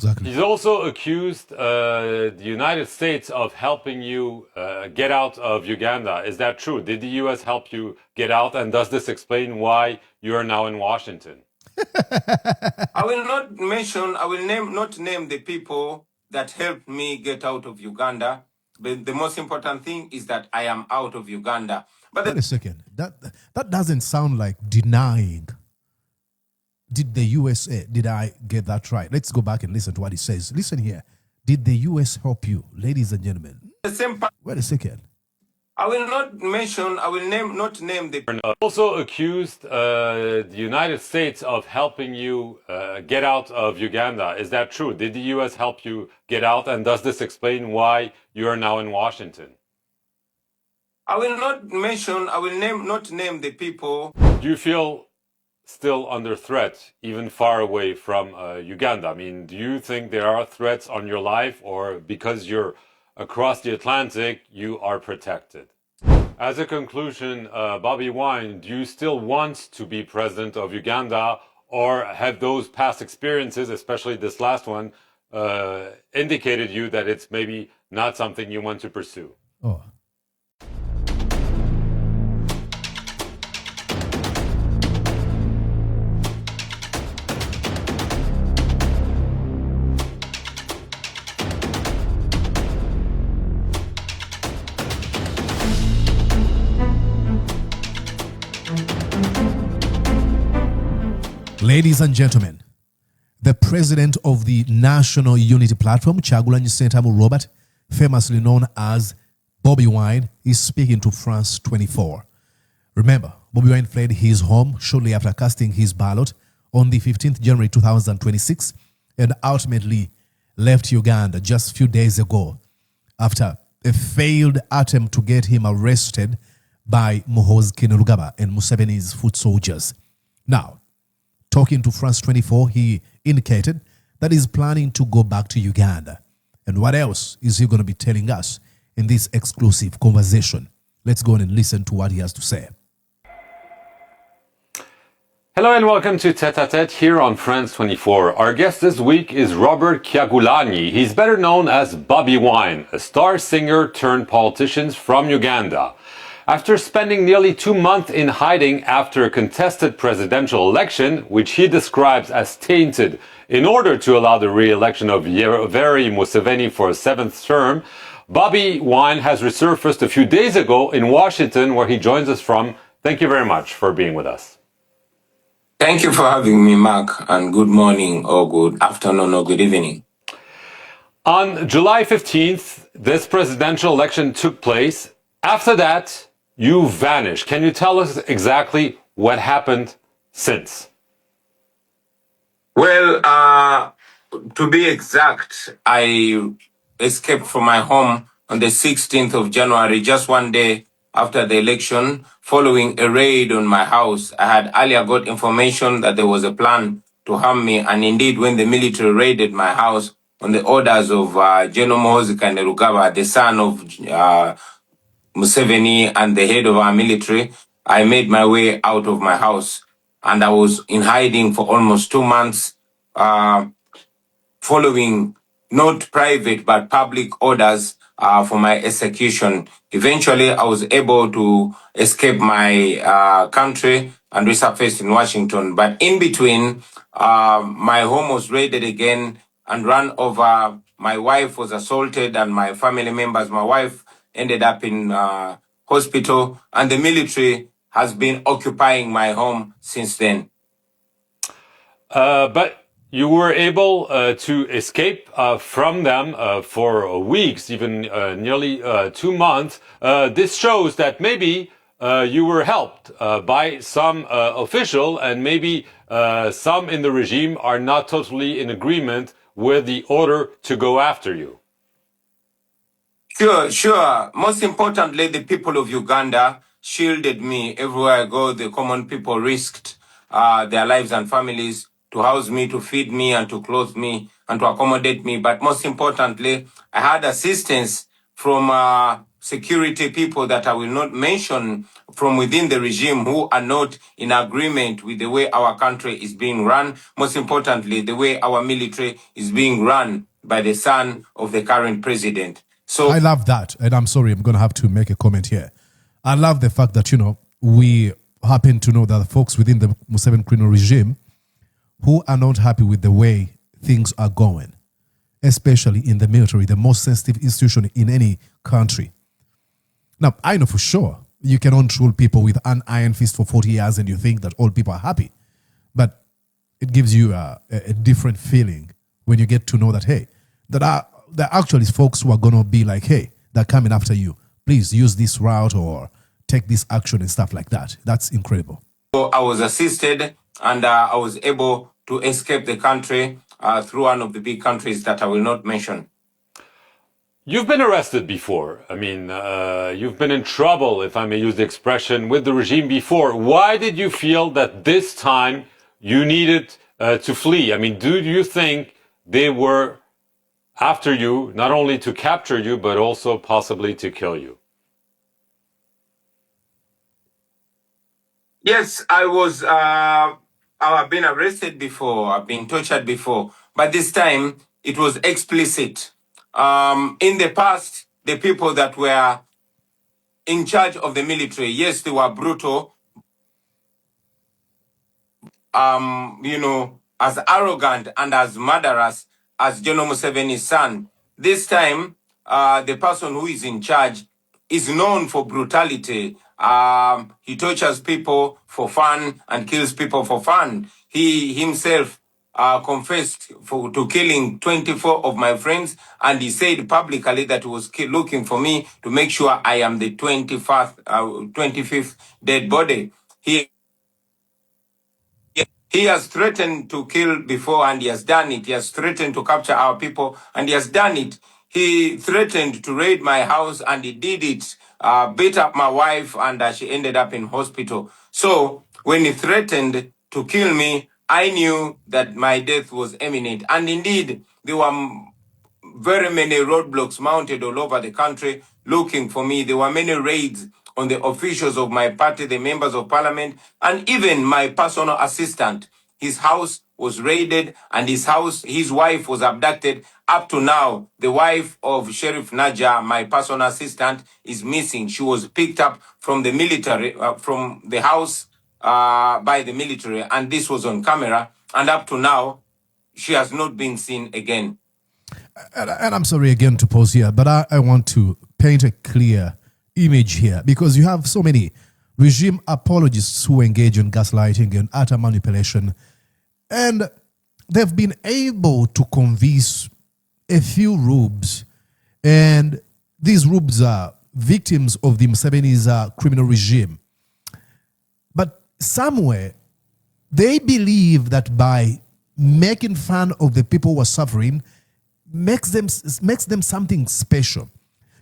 Exactly. He's also accused the United States of helping you get out of Uganda. Is that true? Did the U.S. help you get out? And does this explain why you are now in Washington? I will not name the people that helped me get out of Uganda. But the most important thing is that I am out of Uganda. But Wait a second. That doesn't sound like denying. Did the USA, did I get that right? Let's go back and listen to what it says. Listen here. Did the US help you, ladies and gentlemen? the same part, Wait a second. I will not name the Also accused the United States of helping you get out of Uganda. Is that true? Did the U.S. help you get out? And does this explain why you are now in Washington? I will not name the people. Do you feel still under threat, even far away from Uganda? I mean, do you think there are threats on your life, or because you're across the Atlantic, you are protected? As a conclusion, Bobi Wine, do you still want to be president of Uganda, or have those past experiences, especially this last one, indicated you that it's maybe not something you want to pursue? Oh. Ladies and gentlemen, the president of the National Unity Platform, Kyagulanyi Ssentamu Robert, famously known as Bobi Wine, is speaking to France 24. Remember, Bobi Wine fled his home shortly after casting his ballot on the 15th January 2026 and ultimately left Uganda just a few days ago after a failed attempt to get him arrested by Muhoozi Kainerugaba and Museveni's foot soldiers. Now, talking to France 24, he indicated that he's planning to go back to Uganda. And what else is he going to be telling us in this exclusive conversation? Let's go on and listen to what he has to say. Hello and welcome to Tête-à-Tête here on France 24. Our guest this week is Robert Kyagulanyi. He's better known as Bobi Wine, a star singer turned politician from Uganda. After spending nearly 2 months in hiding after a contested presidential election, which he describes as tainted, in order to allow the re-election of Yoweri Museveni for a 7th term, Bobi Wine has resurfaced a few days ago in Washington, where he joins us from. Thank you very much for being with us. Thank you for having me, Mark, and good morning or good afternoon or good evening. On July 15th, this presidential election took place. After that, you vanished. Can you tell us exactly what happened since? Well, to be exact, I escaped from my home on the 16th of January, just one day after the election, following a raid on my house. I had earlier got information that there was a plan to harm me, and indeed, when the military raided my house on the orders of General Muhoozi Kainerugaba, the son of Museveni and the head of our military, I made my way out of my house, and I was in hiding for almost 2 months, following not private but public orders for my execution. Eventually, I was able to escape my country and resurface in Washington. But in between, my home was raided again and run over. My wife was assaulted, and my family members. My wife ended up in hospital, and the military has been occupying my home since then. But you were able to escape from them for weeks, even nearly 2 months. This shows that maybe you were helped by some official, and maybe some in the regime are not totally in agreement with the order to go after you. Sure. Most importantly, the people of Uganda shielded me everywhere I go. The common people risked their lives and families to house me, to feed me, and to clothe me, and to accommodate me. But most importantly, I had assistance from security people that I will not mention from within the regime who are not in agreement with the way our country is being run. Most importantly, the way our military is being run by the son of the current president. So I love that. And I'm sorry, I'm going to have to make a comment here. I love the fact that, we happen to know that the folks within the Museveni criminal regime who are not happy with the way things are going, especially in the military, the most sensitive institution in any country. Now, I know for sure you cannot rule people with an iron fist for 40 years and you think that all people are happy. But it gives you a different feeling when you get to know that, hey, there are actually folks who are going to be like, hey, they're coming after you. Please use this route or take this action and stuff like that. That's incredible. I was assisted and I was able to escape the country through one of the big countries that I will not mention. You've been arrested before. I mean, you've been in trouble, if I may use the expression, with the regime before. Why did you feel that this time you needed to flee? I mean, do you think they were after you, not only to capture you, but also possibly to kill you? Yes, I've been arrested before, I've been tortured before, but this time it was explicit. In the past, the people that were in charge of the military, yes, they were brutal, as arrogant and as murderous as General Museveni's son. This time, the person who is in charge is known for brutality. He tortures people for fun and kills people for fun. He himself confessed to killing 24 of my friends, and he said publicly that he was looking for me to make sure I am the 25th dead body. He has threatened to kill before and he has done it. He has threatened to capture our people and he has done it. He threatened to raid my house and he did it. Beat up my wife and she ended up in hospital. So when he threatened to kill me, I knew that my death was imminent. And indeed, there were very many roadblocks mounted all over the country looking for me. There were many raids on the officials of my party, the members of parliament, and even my personal assistant. His house was raided and his wife was abducted. Up to now, the wife of Sheriff Naja, my personal assistant, is missing. She was picked up from the military, from the house by the military, and this was on camera. And up to now, she has not been seen again. And I'm sorry again to pause here, but I want to paint a clear image here because you have so many regime apologists who engage in gaslighting and utter manipulation, and they've been able to convince a few rubes, and these rubes are victims of the Museveni's criminal regime. But somewhere, they believe that by making fun of the people who are suffering makes them something special.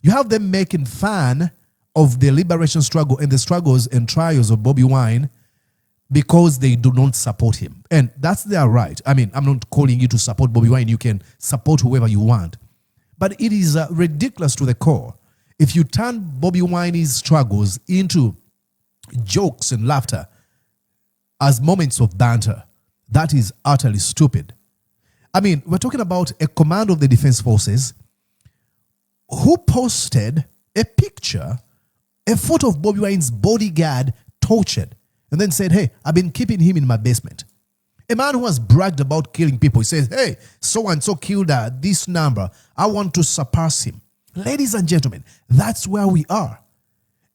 You have them making fun of the liberation struggle and the struggles and trials of Bobi Wine because they do not support him. And that's their right. I mean, I'm not calling you to support Bobi Wine. You can support whoever you want. But it is ridiculous to the core. If you turn Bobi Wine's struggles into jokes and laughter as moments of banter, that is utterly stupid. I mean, we're talking about a command of the Defense Forces who posted a picture, a photo of Bobi Wine's bodyguard tortured, and then said, hey, I've been keeping him in my basement. A man who has bragged about killing people. He says, hey, so-and-so killed this number. I want to surpass him. Ladies and gentlemen, that's where we are.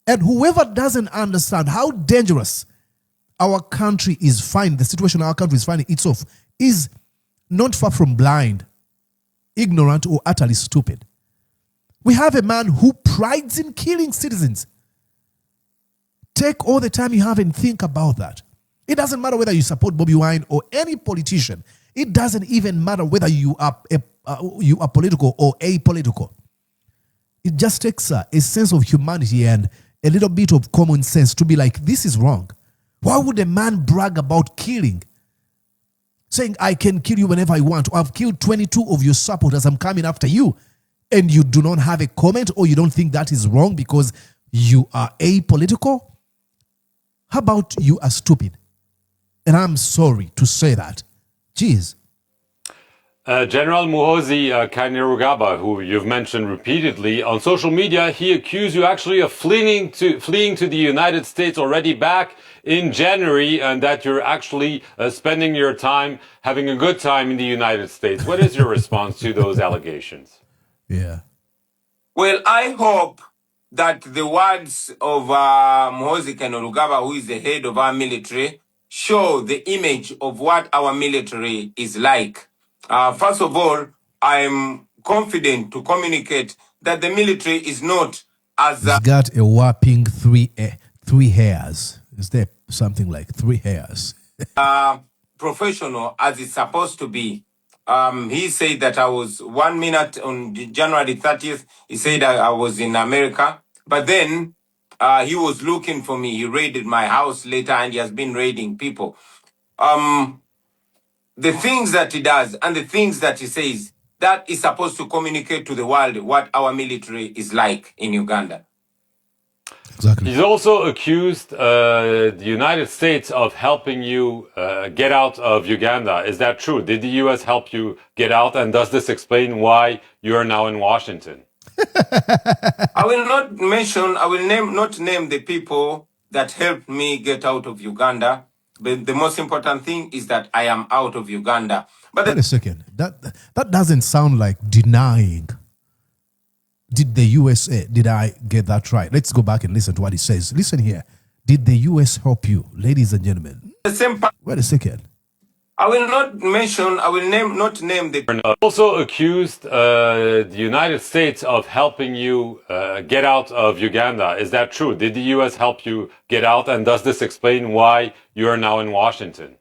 And whoever doesn't understand how dangerous our country is finding, the situation our country is finding itself, is not far from blind, ignorant, or utterly stupid. We have a man who prides in killing citizens. Take all the time you have and think about that. It doesn't matter whether you support Bobi Wine or any politician. It doesn't even matter whether you are political or apolitical. It just takes a sense of humanity and a little bit of common sense to be like, this is wrong. Why would a man brag about killing? Saying, I can kill you whenever I want. Or I've killed 22 of your supporters. I'm coming after you. and you do not have a comment, or you don't think that is wrong because you are apolitical, how about you are stupid? And I'm sorry to say that. Jeez. General Muhoozi Kainerugaba, who you've mentioned repeatedly on social media, he accused you actually of fleeing to the United States already back in January, and that you're actually spending your time having a good time in the United States. What is your response to those allegations? Yeah. Well, I hope that the words of Muhoozi Kainerugaba, who is the head of our military, show the image of what our military is like. First of all, I'm confident to communicate that the military is not as He's got a whopping three hairs. Is there something like 3 hairs? professional as it's supposed to be. He said that I was 1 minute on January 30th. He said I was in America, but then he was looking for me. He raided my house later, and he has been raiding people. The things that he does and the things that he says, that is supposed to communicate to the world what our military is like in Uganda. Exactly. He's also accused the United States of helping you get out of Uganda. Is that true? Did the U.S. help you get out? And does this explain why you are now in Washington? I will not name the people that helped me get out of Uganda. But the most important thing is that I am out of Uganda. But Wait a second. That doesn't sound like denying. Did the USA, did I get that right? Let's go back and listen to what he says. Listen here. Did the US help you, ladies and gentlemen? Wait a second. I will not name the Also accused the United States of helping you get out of Uganda. Is that true? Did the U.S. help you get out? And does this explain why you are now in Washington?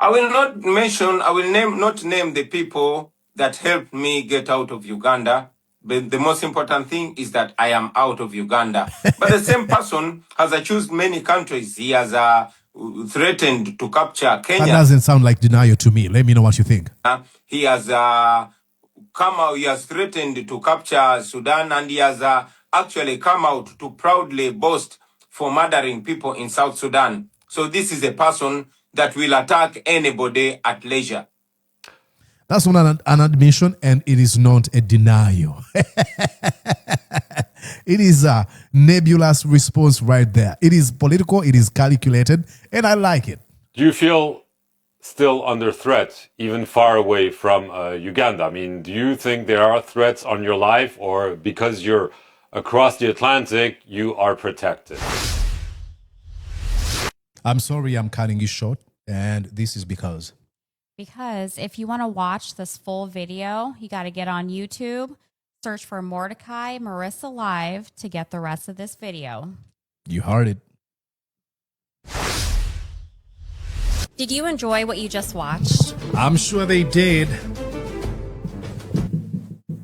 I will not name the people that helped me get out of Uganda. But the most important thing is that I am out of Uganda. But the same person has accused many countries. He has threatened to capture Kenya. That doesn't sound like denial to me. Let me know what you think. He has come out, he has threatened to capture Sudan, and he has actually come out to proudly boast for murdering people in South Sudan. So this is a person that will attack anybody at leisure. That's not an admission, and it is not a denial. It is a nebulous response right there. It is political, it is calculated, and I like it. Do you feel still under threat, even far away from Uganda? I mean, do you think there are threats on your life, or because you're across the Atlantic, you are protected? I'm sorry I'm cutting you short, and this is because if you want to watch this full video, you got to get on YouTube, search for Mordecai Marissa Live to get the rest of this video. you heard it. Did you enjoy what you just watched? I'm sure they did.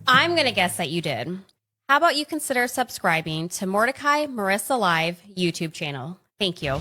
I'm going to guess that you did. How about you consider subscribing to Mordecai Marissa Live YouTube channel? Thank you.